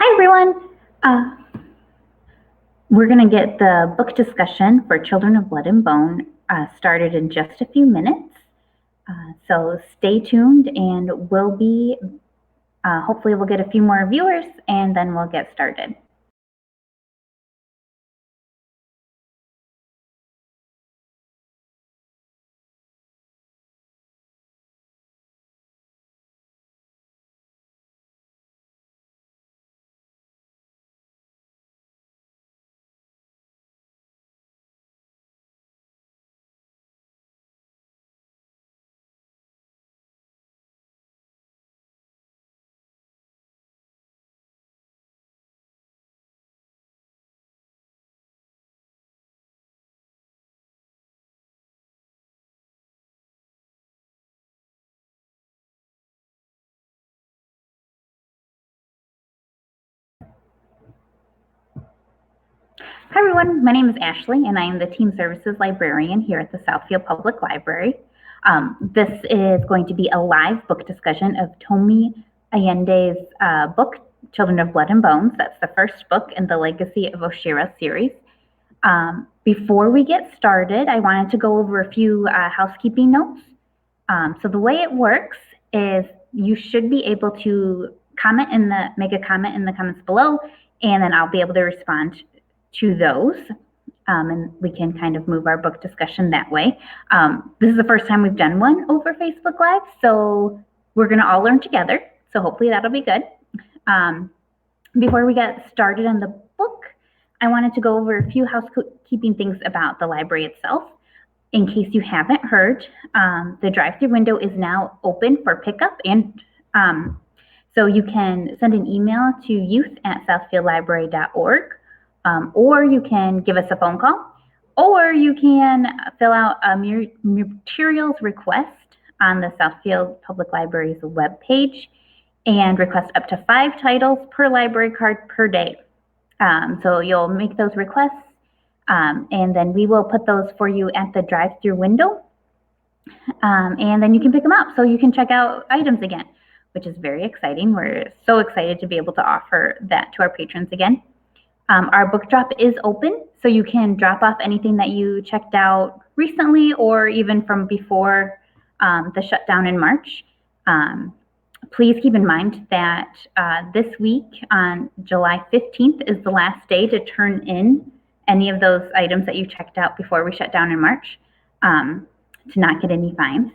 Hi, everyone. Uh, we're going to get the book discussion for Children of Blood and Bone started in just a few minutes. So stay tuned and hopefully we'll get a few more viewers and then we'll get started. Hi, everyone. My name is Ashley, and I am the Team Services Librarian here at the Southfield Public Library. This is going to be a live book discussion of Tomi Adeye's book, Children of Blood and Bones. That's the first book in the Legacy of Oshira series. Before we get started, I wanted to go over a few housekeeping notes. So the way it works is you should be able to make a comment in the comments below, and then I'll be able to respond to those. And we can kind of move our book discussion that way. This is the first time we've done one over Facebook Live, so we're going to all learn together. So hopefully that'll be good. Before we get started on the book, I wanted to go over a few housekeeping things about the library itself. In case you haven't heard, the drive-through window is now open for pickup, and so you can send an email to youth@southfieldlibrary.org, or you can give us a phone call, or you can fill out a materials request on the Southfield Public Library's webpage and request up to 5 titles per library card per day. So you'll make those requests, and then we will put those for you at the drive-through window, and then you can pick them up so you can check out items again, which is very exciting. We're so excited to be able to offer that to our patrons again. Our book drop is open, so you can drop off anything that you checked out recently or even from before the shutdown in March. Please keep in mind that this week on July 15th is the last day to turn in any of those items that you checked out before we shut down in March, to not get any fines.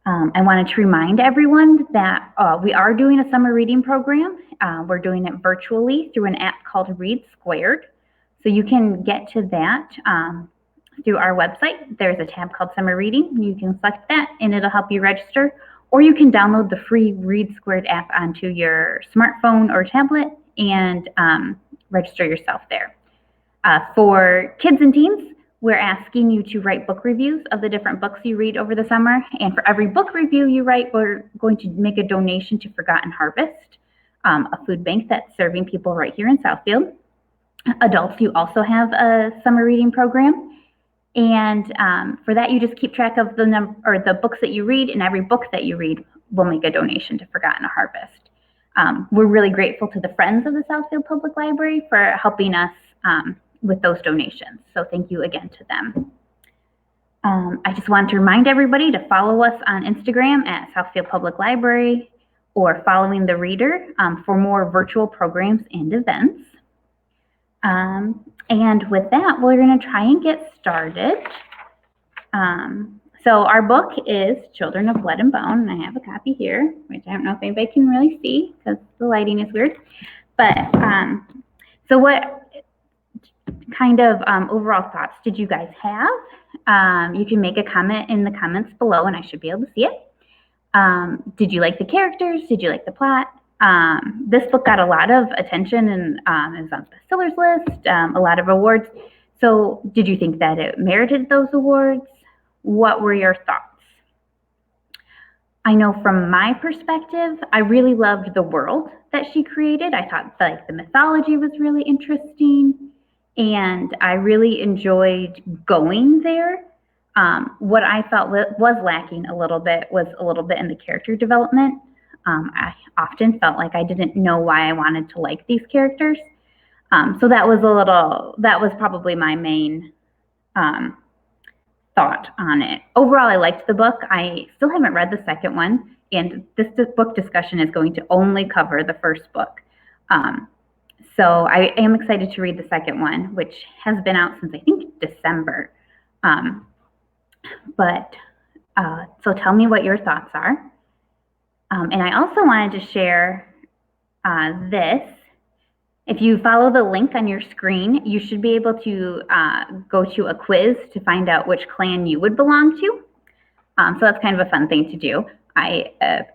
I wanted to remind everyone that we are doing a summer reading program. We're doing it virtually through an app called Read Squared. So you can get to that through our website. There's a tab called Summer Reading. You can select that and it'll help you register. Or you can download the free Read Squared app onto your smartphone or tablet and register yourself there. For kids and teens, we're asking you to write book reviews of the different books you read over the summer. And for every book review you write, we're going to make a donation to Forgotten Harvest, a food bank that's serving people right here in Southfield. Adults, you also have a summer reading program. And for that, you just keep track of the books that you read, and every book that you read will make a donation to Forgotten Harvest. We're really grateful to the Friends of the Southfield Public Library for helping us with those donations. So thank you again to them. I just want to remind everybody to follow us on Instagram at Southfield Public Library or Following the Reader for more virtual programs and events. And with that, we're going to try and get started. So our book is Children of Blood and Bone, and I have a copy here, which I don't know if anybody can really see because the lighting is weird. But so what kind of overall thoughts did you guys have? You can make a comment in the comments below, and I should be able to see it. Did you like the characters? Did you like the plot? This book got a lot of attention and is on the bestsellers list, a lot of awards. So did you think that it merited those awards? What were your thoughts? I know from my perspective, I really loved the world that she created. I thought like the mythology was really interesting, and I really enjoyed going there. What I felt was lacking a little bit was a little bit in the character development. I often felt like I didn't know why I wanted to like these characters. So that was probably my main thought on it. Overall, I liked the book. I still haven't read the second one, and this book discussion is going to only cover the first book. So I am excited to read the second one, which has been out since I think December. So tell me what your thoughts are. And I also wanted to share this. If you follow the link on your screen, you should be able to go to a quiz to find out which clan you would belong to. So that's kind of a fun thing to do.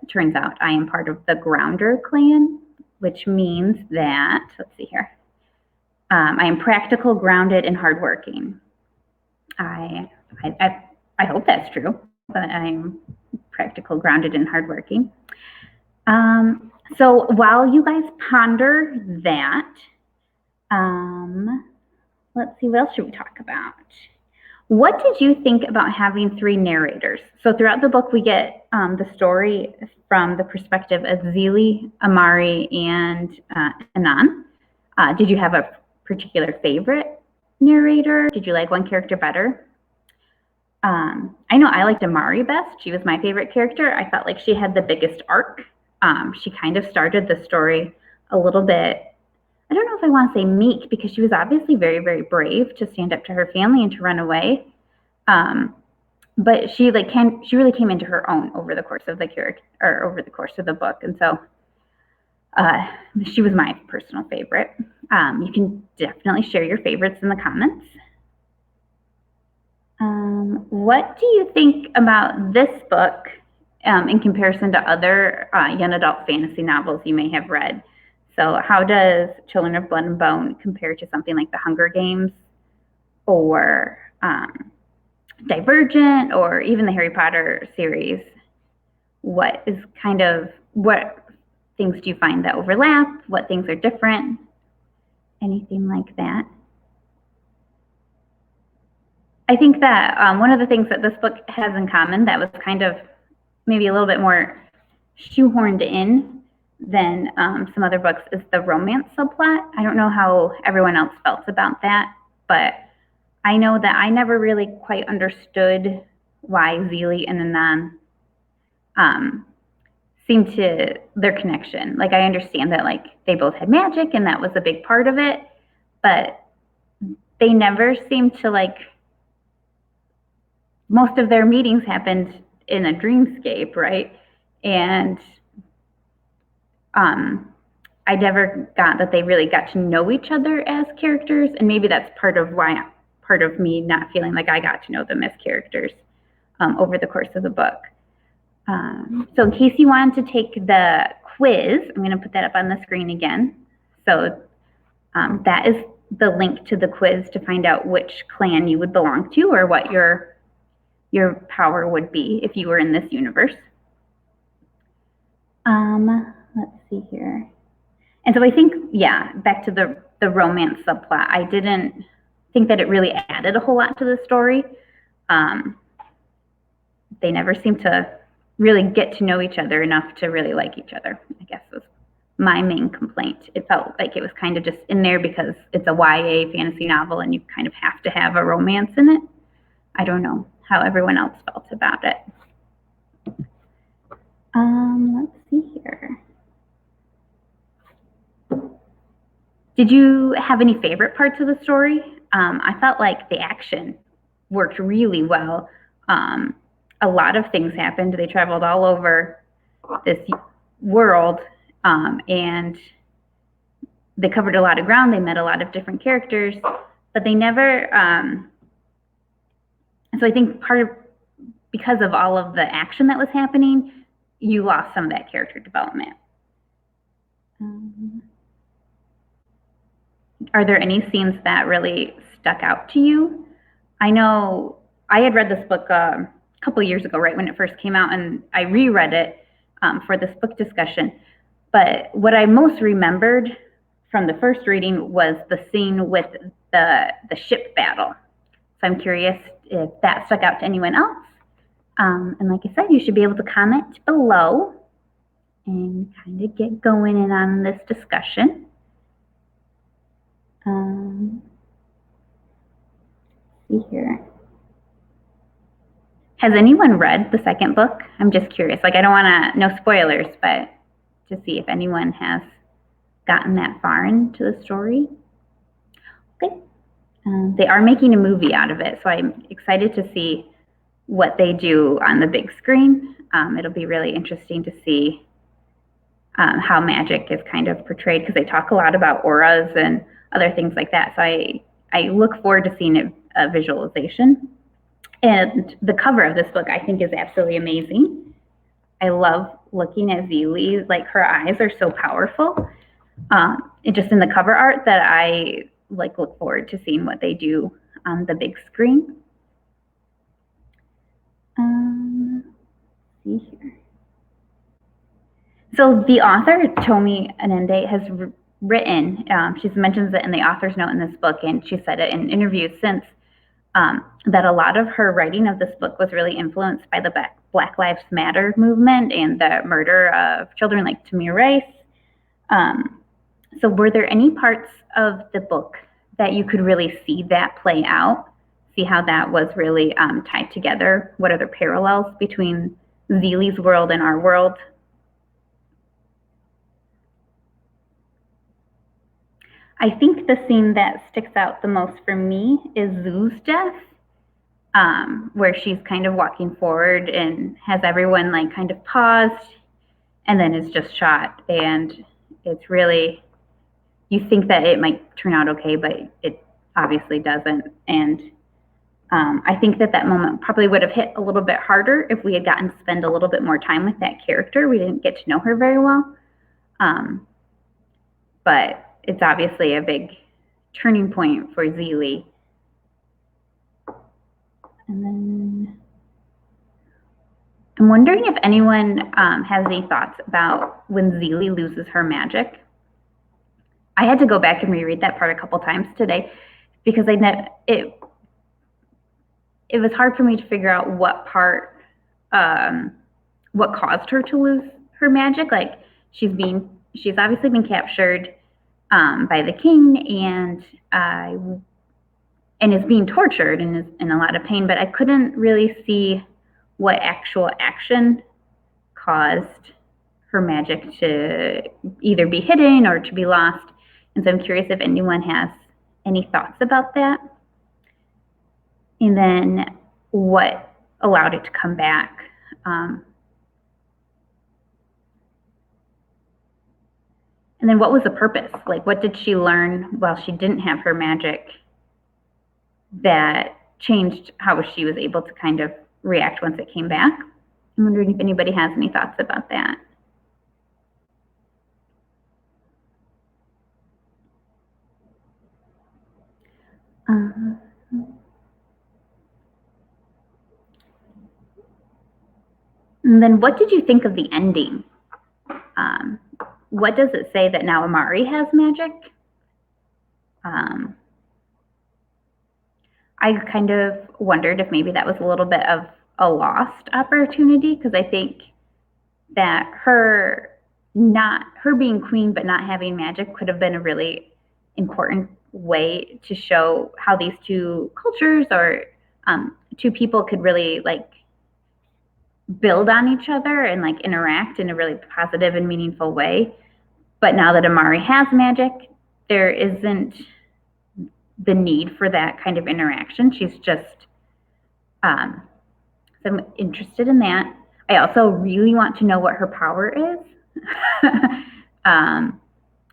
Turns out I am part of the Grounder clan, which means that, let's see here, I am practical, grounded, and hardworking. I hope that's true, but I'm practical, grounded, and hardworking. So while you guys ponder that, let's see, what else should we talk about? What did you think about having 3 narrators? So throughout the book, we get the story from the perspective of Zeely, Amari, and Anan. Did you have a particular favorite narrator? Did you like one character better? I know I liked Amari best. She was my favorite character. I felt like she had the biggest arc. She kind of started the story a little bit, I don't know if I want to say meek, because she was obviously very, very brave to stand up to her family and to run away. But she really came into her own over the course of the book. And so she was my personal favorite. You can definitely share your favorites in the comments. What do you think about this book in comparison to other young adult fantasy novels you may have read? So how does Children of Blood and Bone compare to something like The Hunger Games or Divergent or even the Harry Potter series? What things do you find that overlap? What things are different? Anything like that? I think that one of the things that this book has in common that was kind of maybe a little bit more shoehorned in than some other books is the romance subplot. I don't know how everyone else felt about that, but I know that I never really quite understood why Zeely and Anan seemed to their connection. Like, I understand that they both had magic and that was a big part of it, but they never seemed to most of their meetings happened in a dreamscape, right? And I never got that they really got to know each other as characters, and maybe that's part of me not feeling like I got to know them as characters over the course of the book. So in case you wanted to take the quiz, I'm going to put that up on the screen again. So that is the link to the quiz to find out which clan you would belong to or what your power would be if you were in this universe. Let's see here. And so I think, back to the romance subplot, I didn't think that it really added a whole lot to the story. They never seemed to really get to know each other enough to really like each other, I guess was my main complaint. It felt like it was kind of just in there because it's a YA fantasy novel and you kind of have to have a romance in it. I don't know how everyone else felt about it. Let's see here. Did you have any favorite parts of the story? I felt like the action worked really well. A lot of things happened. They traveled all over this world, and they covered a lot of ground. They met a lot of different characters, but they never, so I think because of all of the action that was happening, you lost some of that character development. Are there any scenes that really stuck out to you? I know I had read this book a couple of years ago, right when it first came out, and I reread it for this book discussion. But what I most remembered from the first reading was the scene with the ship battle. So I'm curious if that stuck out to anyone else. And like I said, you should be able to comment below. and kind of get going in on this discussion. See here. Has anyone read the second book? I'm just curious. Like, I don't want to, no spoilers, but to see if anyone has gotten that far into the story. Okay. They are making a movie out of it, so I'm excited to see what they do on the big screen. It'll be really interesting to see how magic is kind of portrayed, because they talk a lot about auras and other things like that. So I look forward to seeing a visualization. And the cover of this book, I think, is absolutely amazing. I love looking at Zelie. Like, her eyes are so powerful. Just in the cover art, that I look forward to seeing what they do on the big screen. See here. So the author, Tomi Adeyemi, has written, she mentions it in the author's note in this book, and she said it in interviews since, that a lot of her writing of this book was really influenced by the Black Lives Matter movement and the murder of children like Tomi Adeyemi. So were there any parts of the book that you could really see that play out? See how that was really tied together? What are the parallels between Zelie's world and our world? I think the scene that sticks out the most for me is Zoo's death, where she's kind of walking forward and has everyone like kind of paused, and then is just shot. And it's really, you think that it might turn out okay, but it obviously doesn't. And I think that moment probably would have hit a little bit harder if we had gotten to spend a little bit more time with that character. We didn't get to know her very well. But it's obviously a big turning point for Zelie. And then I'm wondering if anyone has any thoughts about when Zelie loses her magic. I had to go back and reread that part a couple times today, because it was hard for me to figure out what part, what caused her to lose her magic. Like, she's obviously been captured by the king, and is being tortured and is in a lot of pain, but I couldn't really see what actual action caused her magic to either be hidden or to be lost. And so I'm curious if anyone has any thoughts about that. And then what allowed it to come back. And then what was the purpose? Like, what did she learn while she didn't have her magic that changed how she was able to kind of react once it came back? I'm wondering if anybody has any thoughts about that. And then what did you think of the ending? What does it say that now Amari has magic? I kind of wondered if maybe that was a little bit of a lost opportunity, because I think that her being queen but not having magic could have been a really important way to show how these two cultures or two people could really like build on each other and like interact in a really positive and meaningful way. But now that Amari has magic, there isn't the need for that kind of interaction. She's just, so I'm interested in that. I also really want to know what her power is.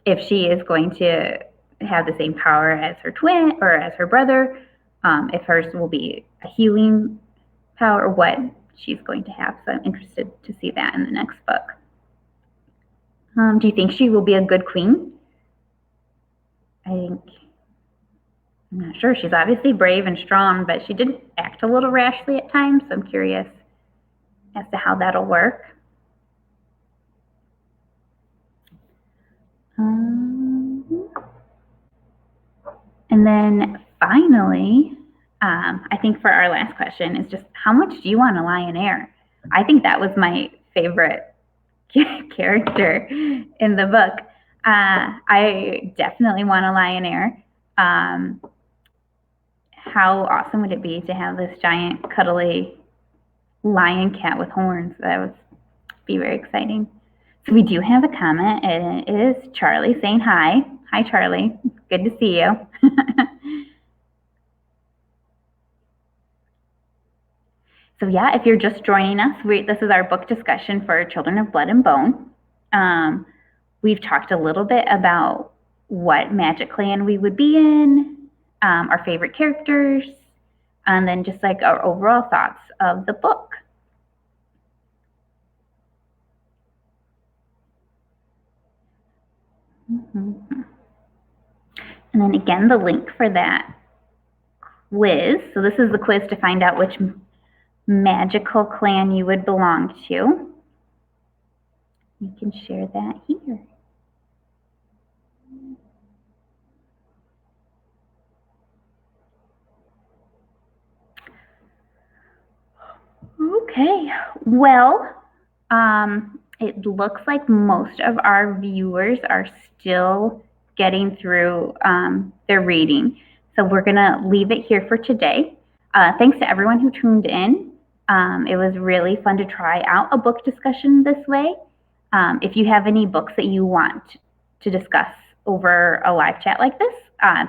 If she is going to have the same power as her twin or as her brother, if hers will be a healing power, what she's going to have. So I'm interested to see that in the next book. Do you think she will be a good queen? I'm not sure. She's obviously brave and strong, but she did act a little rashly at times. So I'm curious as to how that'll work. And then finally, I think for our last question is just, how much do you want to lie in air? I think that was my favorite character in the book. I definitely want a lion heir. How awesome would it be to have this giant, cuddly lion cat with horns? That would be very exciting. So we do have a comment, and it is Charlie saying hi. Hi, Charlie. Good to see you. So yeah, if you're just joining us, this is our book discussion for Children of Blood and Bone. We've talked a little bit about what Magic Clan we would be in, our favorite characters, and then just like our overall thoughts of the book. Mm-hmm. And then again, the link for that quiz. So this is the quiz to find out which magical clan you would belong to. You can share that here. Okay, well, it looks like most of our viewers are still getting through their reading. So we're going to leave it here for today. Thanks to everyone who tuned in. It was really fun to try out a book discussion this way. If you have any books that you want to discuss over a live chat like this,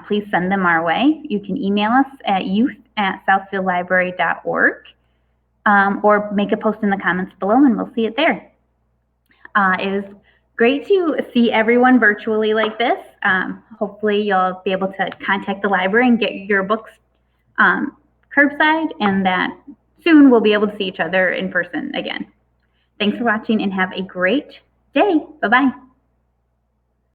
please send them our way. You can email us at youth@southfieldlibrary.org. Or make a post in the comments below and we'll see it there. It was great to see everyone virtually like this. Hopefully you'll be able to contact the library and get your books curbside, and that soon we'll be able to see each other in person again. Thanks for watching and have a great day. Bye-bye.